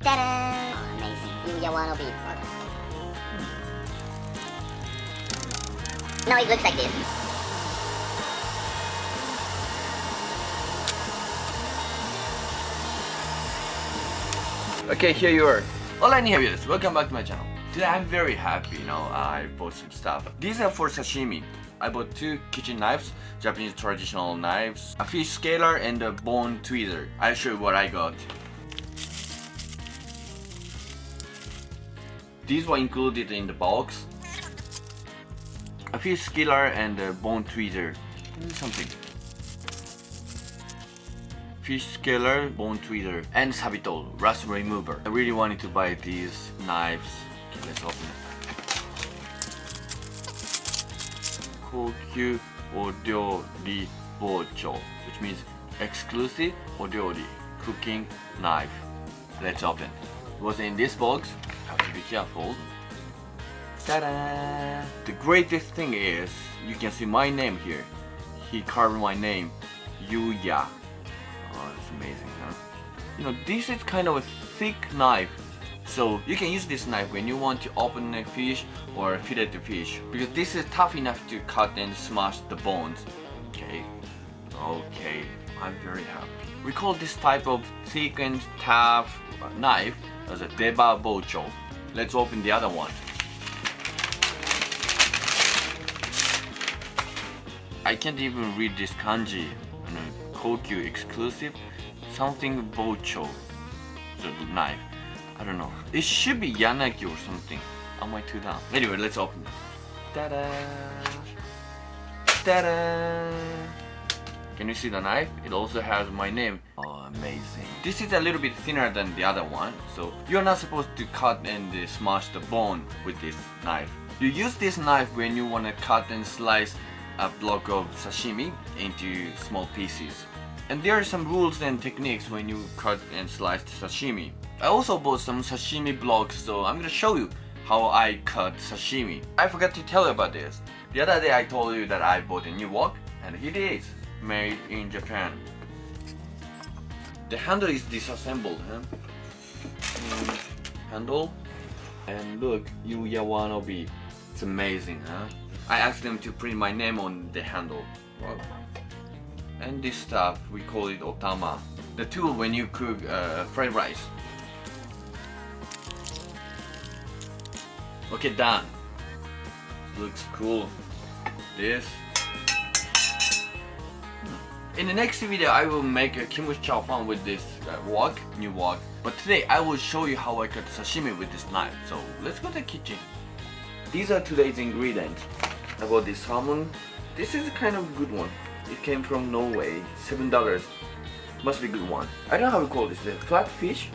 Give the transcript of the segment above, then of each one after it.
Ta-da! Oh, amazing. Yuya Wanobee. No, it looks like this. Okay, here you are. Hola viewers, welcome back to my channel. Today I'm very happy, I bought some stuff. These are for sashimi. I bought 2 kitchen knives, Japanese traditional knives, a fish scaler and a bone tweezer. I'll show you what I got. These were included in the box. A fish scaler and a bone tweezer. Something. Fish scaler, bone tweezer, and sabito, rust remover. I really wanted to buy these knives. Okay, let's open it. Kokyu oryori bocho, which means exclusive oryori, cooking knife. Let's open. It was in this box. Have to be careful. Ta-da! The greatest thing is, you can see my name here. He carved my name, Yuya. Oh, it's amazing, huh? This is kind of a thick knife, so you can use this knife when you want to open a fish or fillet the fish, because this is tough enough to cut and smash the bones. Okay, I'm very happy. We call this type of thick and tough knife as a deba bocho. Let's open the other one. I can't even read this kanji. Kokyu exclusive, something bocho, the knife. I don't know. It should be Yanagi or something. Am I too down? Anyway, let's open it. Ta-da! Ta-da! Can you see the knife? It also has my name. Oh, amazing. This is a little bit thinner than the other one, so you're not supposed to cut and smash the bone with this knife. You use this knife when you want to cut and slice a block of sashimi into small pieces. And there are some rules and techniques when you cut and slice sashimi. I also bought some sashimi blocks, so I'm gonna show you how I cut sashimi. I forgot to tell you about this. The other day I told you that I bought a new wok, and it is made in Japan. The handle is disassembled, huh? Handle. And look, Yuya Wanobee. It's amazing, huh? I asked them to print my name on the handle. Wow. And this stuff, we call it otama. The tool when you cook fried rice. Okay, done. Looks cool. This. In the next video, I will make a kimchi chow fan with this wok, new wok. But today, I will show you how I cut sashimi with this knife. So let's go to the kitchen. These are today's ingredients. I bought this salmon. This is a kind of good one. It came from Norway, $7. Must be a good one. I don't know how we call this. The flatfish.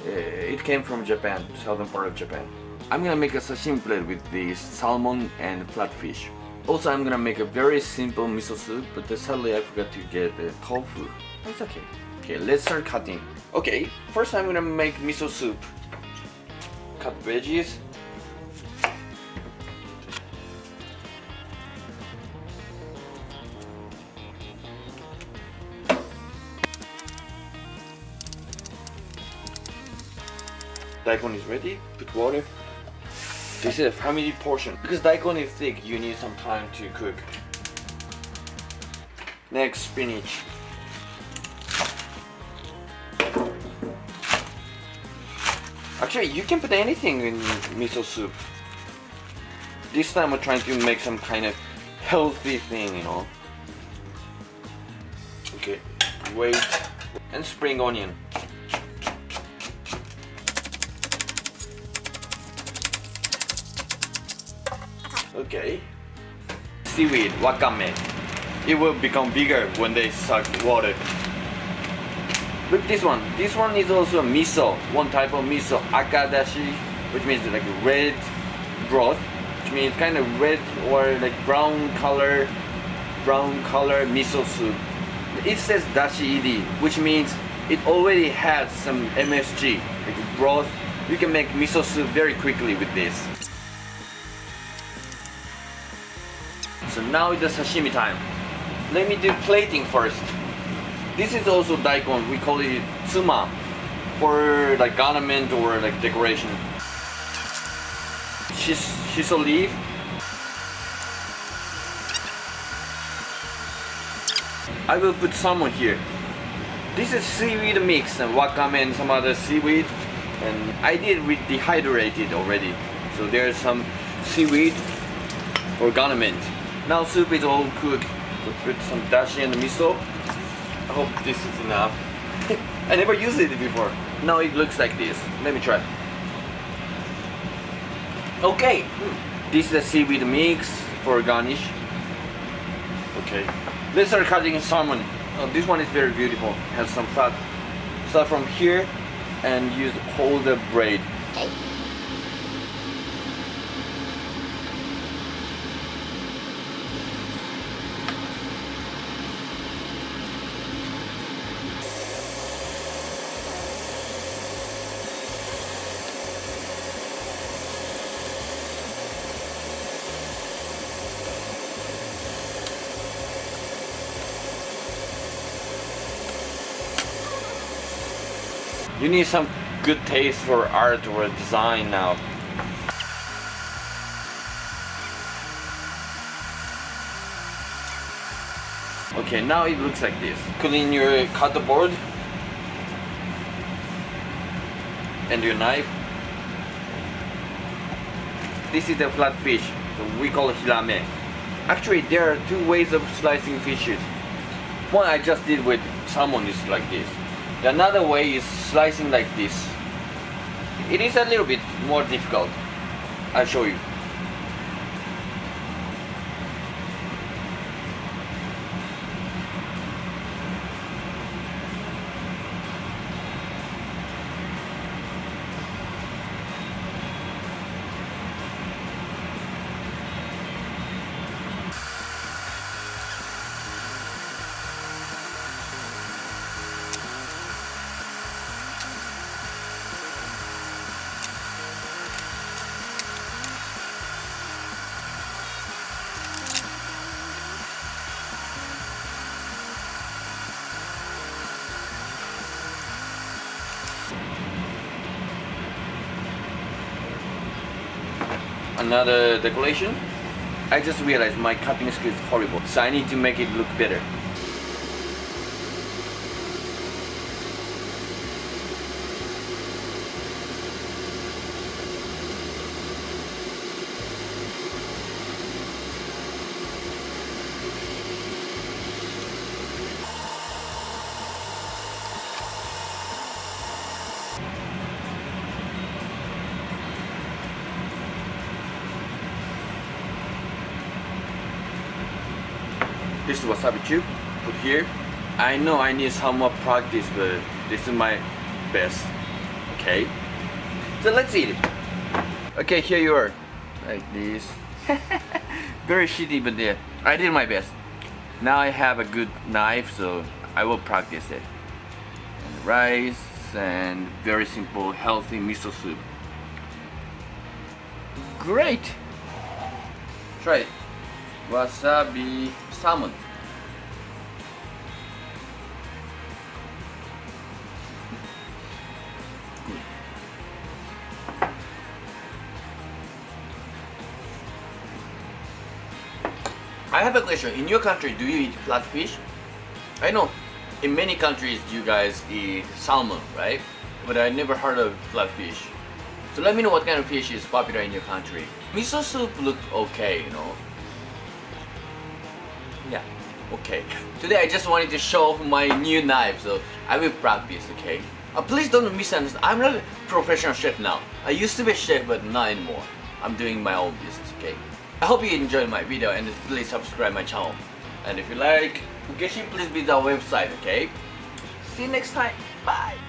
It came from Japan, southern part of Japan. I'm gonna make a sashimi plate with this salmon and flatfish. Also, I'm gonna make a very simple miso soup, but sadly I forgot to get the tofu. It's okay. Okay, let's start cutting. Okay, first I'm gonna make miso soup. Cut veggies. Daikon is ready. Put water. This is a family portion. Because daikon is thick, you need some time to cook. Next, spinach. Actually, you can put anything in miso soup. This time we're trying to make some kind of healthy thing, Okay, wait. And spring onion. Okay. Seaweed, wakame. It will become bigger when they suck water. Look, this one. This one is also miso. One type of miso, akadashi, which means like red broth, which means kind of red or like brown color miso soup. It says dashi-iri, which means it already has some MSG, like broth. You can make miso soup very quickly with this. So now it's the sashimi time. Let me do plating first. This is also daikon, we call it tsuma. for like ornament or like decoration. Shiso leaf. I will put salmon here. This is seaweed mix and wakame and some other seaweed, and I did with dehydrated already. So there's some seaweed for ornament. Now soup is all cooked. So put some dashi and miso. I hope this is enough. I never used it before. Now it looks like this. Let me try. Okay, this is the seaweed mix for garnish. Okay, let's start cutting salmon. Oh, this one is very beautiful. Has some fat. Start from here and hold the braid. Okay. You need some good taste for art or design now. Okay, now it looks like this. Clean your cardboard and your knife. This is the flatfish, so we call it hirame. Actually, there are two ways of slicing fishes. One I just did with salmon is like this. Another way is slicing like this. It is a little bit more difficult. I'll show you. Another decoration. I just realized my cutting skill is horrible, so I need to make it look better. This is wasabi tube, put here. I know I need some more practice, but this is my best. Okay, so let's eat it. Okay, here you are, like this. Very shitty, but yeah, I did my best. Now I have a good knife, so I will practice it. And rice and very simple, healthy miso soup. Great. Try it. Wasabi salmon. I have a question. In your country, do you eat flatfish? I know in many countries you guys eat salmon, right? But I never heard of flatfish. So let me know what kind of fish is popular in your country. Miso soup looked okay, you know. Yeah, okay. Today I just wanted to show off my new knife, so I will practice, okay? Please don't misunderstand. I'm not a professional chef now. I used to be a chef, but not anymore. I'm doing my own business, okay? I hope you enjoyed my video and please subscribe my channel. And if you like kokeshi, please visit our website, okay? See you next time. Bye!